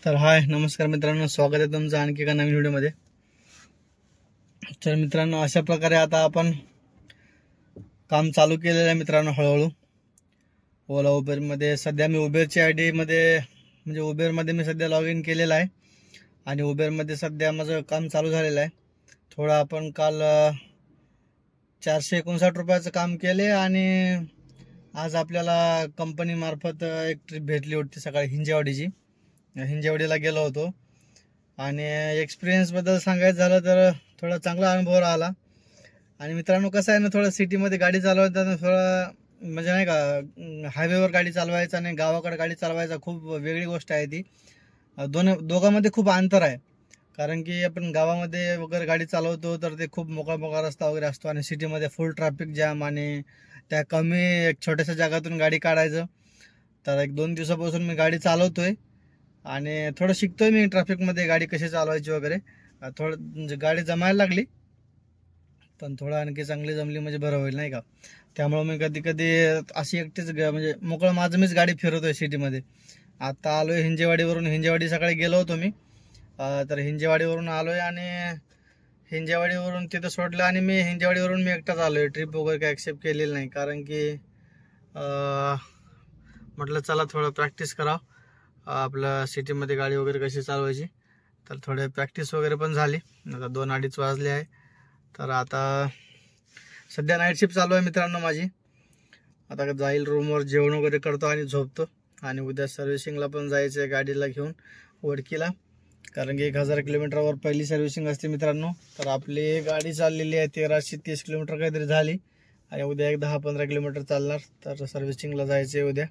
तर हाय नमस्कार मित्रांनो, स्वागत आहे तुमचं आणखी एका नवीन व्हिडिओमध्ये। तर मित्रांनो, अशा प्रकारे आता आपण काम चालू केलेलं आहे मित्रांनो हळूहळू ओला उबेरमध्ये। सध्या मी उबेरची आयडी मध्ये म्हणजे उबेरमध्ये मी सध्या लॉग इन केलेलं आहे आणि उबेरमध्ये सध्या माझं काम चालू झालेलं आहे। थोडं आपण काल 459 रुपयाचं काम केले आणि आज आपल्याला कंपनी मार्फत एक ट्रिप भेटली होती सकाळी हिंजेवाडीला गेलो होतो आणि एक्सपिरियन्स बद्दल सांगायचं झालं तर थोडा चांगला अनुभव आला। आणि मित्रांनो, कसं आहे ना, थोडं सिटीमध्ये गाडी चालवताना थोडं म्हणजे नाही का, हायवेवर गाडी चालवायचा आणि गावाकडे गाडी चालवायचा खूप वेगळी गोष्ट आहे ती। दोघांमध्ये खूप अंतर आहे, कारण की आपण गावामध्ये वगैरे गाडी चालवतो तर ते खूप मोकळा रस्ता वगैरे असतो आणि सिटीमध्ये फुल ट्रॅफिक जॅम आणि त्या कमी एक छोट्याशा जागातून गाडी काढायचं। तर 1-2 दिवसापासून मी गाडी चालवतोय आणि थोडं शिकतोय मी ट्रॅफिकमध्ये गाडी कशी चालवायची वगैरे। थोडं म्हणजे गाडी जमायला लागली, पण थोडं आणखी चांगली जमली म्हणजे बरं होईल नाही का। त्यामुळे मी कधी कधी अशी एकटीच म्हणजे मोकळं माझं मीच गाडी फिरवतोय सिटीमध्ये। आता आलोय हिंजेवाडीवरून, हिंजेवाडी सकाळी गेलो होतो मी। तर हिंजेवाडीवरून आलोय आणि हिंजेवाडीवरून तिथं सोडलं आणि मी हिंजेवाडीवरून मी एकटाच आलोय। ट्रिप वगैरे काय ॲक्सेप्ट केलेली नाही, कारण की म्हटलं चला थोडं प्रॅक्टिस करावं आपलं सिटीमध्ये गाडी वगैरे कशी चालवायची। तर थोडे प्रॅक्टिस वगैरे पण झाली। आता 2-2:30 वाजले आहे। तर आता सध्या नाईट शिफ्ट चालू आहे मित्रांनो माझी। आता जाईल रूमवर, जेवण वगैरे करतो आणि झोपतो आणि उद्या सर्व्हिसिंगला पण जायचं आहे गाडीला घेऊन वडकीला, कारण की 1000 किलोमीटरवर पहिली सर्व्हिसिंग असते मित्रांनो। तर आपली गाडी चाललेली आहे 1330 किलोमीटर काहीतरी झाली आणि उद्या एक 10-15 किलोमीटर चालणार, तर सर्व्हिसिंगला जायचं आहे उद्या।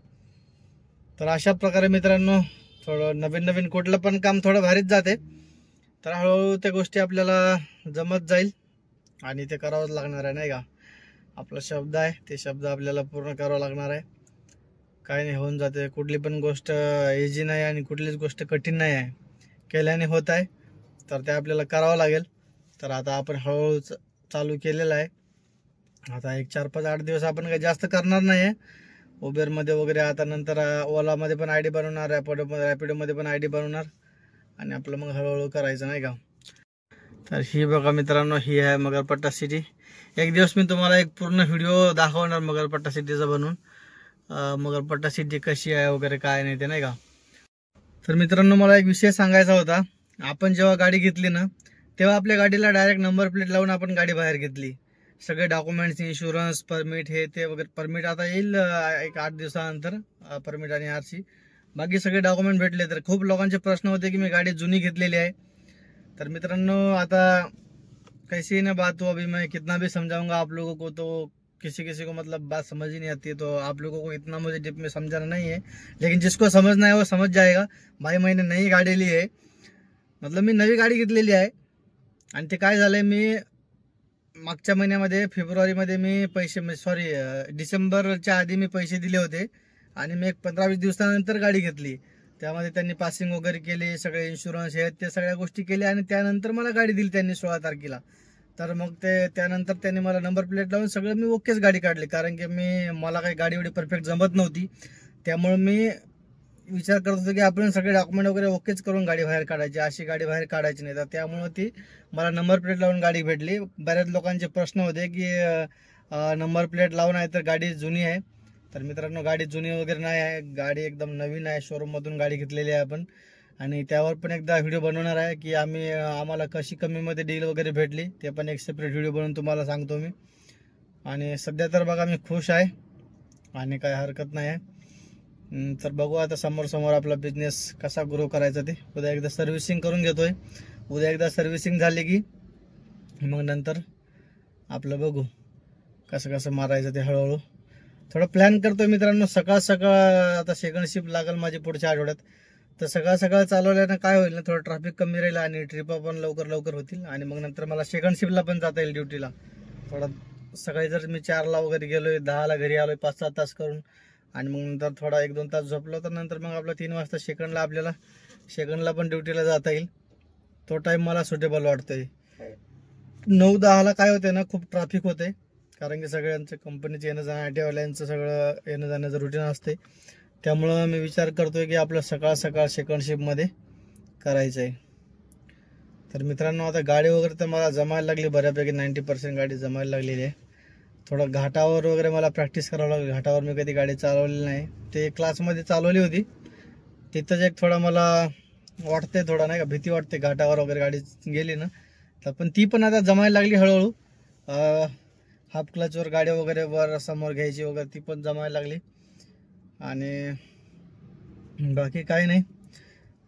तर अशा प्रकारे मित्रांनो, थोडं नवीन कुठलं पण काम थोडं भारीच जाते, तर हळूहळू त्या गोष्टी आपल्याला जमत जाईल आणि ते करावंच लागणार आहे नाही का। आपला शब्द आहे, ते शब्द आपल्याला पूर्ण करावं लागणार आहे। काही नाही, होऊन जाते। कुठली पण गोष्ट इझी नाही आणि कुठलीच गोष्ट कठीण नाही आहे, केल्याने होत आहे, तर ते आपल्याला करावं लागेल। तर आता आपण हळूहळू चालू केलेलं आहे। आता एक 4-5-8 दिवस आपण काही जास्त करणार नाही आहे उबेरमध्ये वगैरे। आता नंतर ओलामध्ये पण आयडी बनवणार, रॅपिडोमध्ये पण आयडी बनवणार आणि आपलं मग हळूहळू करायचं नाही का। तर ही बघा मित्रांनो, ही आहे मगरपट्टा सिटी। एक दिवस मी तुम्हाला एक पूर्ण व्हिडिओ दाखवणार मगरपट्टा सिटीचा बनवून, मगरपट्टा सिटी कशी आहे वगैरे काय नाही ते नाही का। तर मित्रांनो, मला एक विषय सांगायचा होता। आपण जेव्हा गाडी घेतली ना, तेव्हा आपल्या गाडीला डायरेक्ट नंबर प्लेट लावून आपण गाडी बाहेर घेतली। सगळे डॉक्युमेंट्स, इन्शुरन्स, परमिट, हे ते वगैरे। परमिट आता येईल एक 8 दिवसानंतर, परमिट आणि आरसी, बाकी सगळे डॉक्युमेंट भेटले। तर खूप लोकांचे प्रश्न होते की मी गाडी जुनी घेतलेली आहे। तर मित्रांनो, आता कैसी ना बात हो, अभी मैं कितना भी समझाऊंगा आप लोगों को तो किसी किसी को मतलब बात समझ ही नहीं आती है। तो आप लोगों को इतना मुझे डिप में समझाना नहीं है, लेकिन जिसको समझना है वो समझ जाएगा। भाई, मैंने नई गाडी ली आहे, मतलब मी नवी गाडी घेतलेली आहे आणि ते काय झालंय, मी मागच्या महिन्यामध्ये फेब्रुवारीमध्ये मी पैसे सॉरी डिसेंबरच्या आधी मी पैसे दिले होते आणि मी एक 15-20 दिवसानंतर गाडी घेतली। त्यामध्ये त्यांनी पासिंग वगैरे केली, सगळे इन्शुरन्स हे ते सगळ्या गोष्टी केल्या आणि त्यानंतर मला गाडी दिली त्यांनी 16 तारखेला। तर मग ते त्यानंतर त्यांनी मला नंबर प्लेट लावून सगळं मी ओकेच गाडी काढली, कारण की मला काही गाडी एवढी परफेक्ट जमत नव्हती। त्यामुळे मी विचार करत होतो की आपण सगळे डॉक्युमेंट वगैरे ओकेच करून गाडी बाहेर काढायची, अशी गाडी बाहेर काढायची नाही। तर त्यामुळे ती मला नंबर प्लेट लावून गाडी भेटली। बऱ्याच लोकांचे प्रश्न होते की नंबर प्लेट लावून आहे तर गाडी जुनी आहे। तर मित्रांनो, गाडी जुनी वगैरे नाही आहे, गाडी एकदम नवीन आहे। शोरूममधून गाडी घेतलेली आहे आपण आणि त्यावर पण एकदा व्हिडिओ बनवणार आहे की आम्हाला कशी कमीमध्ये डील वगैरे भेटली, ते पण एक सेपरेट व्हिडिओ बनवून तुम्हाला सांगतो मी। आणि सध्या तर बघा मी खुश आहे आणि काही हरकत नाही आहे। तर बघू आता समोर आपला बिझनेस कसा ग्रो करायचा ते। उद्या एकदा सर्व्हिसिंग करून घेतोय, उद्या एकदा सर्व्हिसिंग झाली की मग नंतर आपलं बघू कसं मारायचं ते। हळूहळू थोडं प्लॅन करतोय मित्रांनो। सकाळ आता सेकंड शिफ्ट लागेल माझी पुढच्या आठवड्यात, तर सकाळ चालवल्यानं काय होईल ना, थोडं ट्रॅफिक कमी राहील आणि ट्रिपा पण लवकर होतील आणि मग नंतर मला सेकंड शिफ्टला पण जाता येईल ड्युटीला। थोडा सकाळी जर मी 4ला वगैरे गेलोय, 10ला घरी आलोय 5-7 तास करून आणि मग नंतर थोडा 1-2 तास झोपलो, तर नंतर मग आपला 3 वाजता सेकंडला पण ड्युटीला जाता येईल। तो टाइम मला सुटेबल वाटतोय। 9-10ला काय होते ना, खूप ट्रॅफिक होते, कारण की सगळ्यांचं कंपनीचं येणं जाणं, आयटीवाल्यांचं सगळं येणं जाण्याचं रुटीन असते। त्यामुळं मी विचार करतोय की आपलं सकाळ सेकंड शिफ्टमध्ये करायचं आहे. तर मित्रांनो आता गाडी वगैरे तर मला जमायला लागली बऱ्यापैकी, 90% गाडी जमायला लागलेली आहे. थोडं घाटावर वगैरे मला प्रॅक्टिस करावं लागेल. घाटावर मी कधी गाडी चालवलेली नाही, ते क्लासमध्ये चालवली होती. तिथंच एक थोडा मला वाटते, थोडा नाही का भीती वाटते घाटावर वगैरे गाडी गेली ना. तर पण ती पण आता जमायला लागली हळूहळू. हाफ क्लचवर गाडी वगैरे वर समोर घ्यायची वगैरे ती पण जमायला लागली. आणि बाकी काही नाही.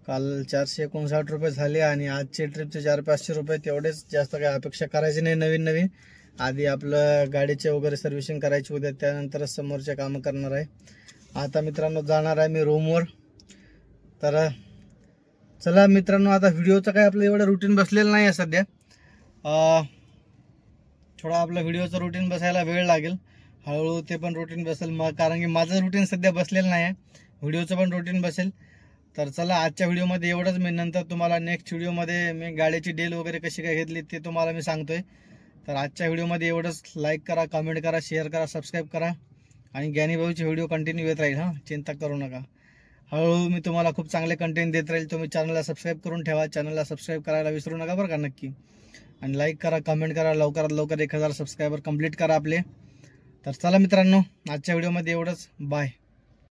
काल 459 रुपये झाले आणि आजचे ट्रिपचे 400-500 रुपये, तेवढेच. जास्त काही अपेक्षा करायची नाही. नवीन आधी आपलं गाडीचे वगैरे सर्व्हिसिंग करायची उद्या, त्यानंतरच समोरचे कामं करणार आहे. आता मित्रांनो जाणार आहे मी रूमवर. तर चला मित्रांनो, आता व्हिडिओचं काय आपलं एवढं रुटीन बसलेलं नाही आहे सध्या. थोडा आपलं व्हिडिओचं रुटीन बसायला वेळ लागेल. हळूहळू ते पण रुटीन बसेल मग, कारण की माझं रुटीन सध्या बसलेलं नाही आहे. व्हिडिओचं पण रुटीन बसेल. तर चला आजच्या व्हिडिओमध्ये एवढंच. मी नंतर तुम्हाला नेक्स्ट व्हिडिओमध्ये मी गाडीची डील वगैरे कशी काय घेतली ते तुम्हाला मी सांगतोय. तर आजच्या व्हिडिओमध्ये एवढंच. लाईक करा, कमेंट करा, शेअर करा, सबस्क्राईब करा आणि ज्ञानीभाऊचे व्हिडिओ कंटिन्यू येत राहील. चिंता करू नका. हळूहळू मी तुम्हाला खूप चांगले कंटेंट देत राहील. तुम्ही चॅनलला सबस्क्राईब करून ठेवा. चॅनलला सबस्क्राईब करायला विसरू नका बरं का, नक्की. आणि लाईक करा, कमेंट करा. लवकरात लवकर 1000 सबस्क्रायबर कंप्लीट करा आपले. तर चला मित्रांनो, आजच्या व्हिडिओमध्ये एवढंच. बाय.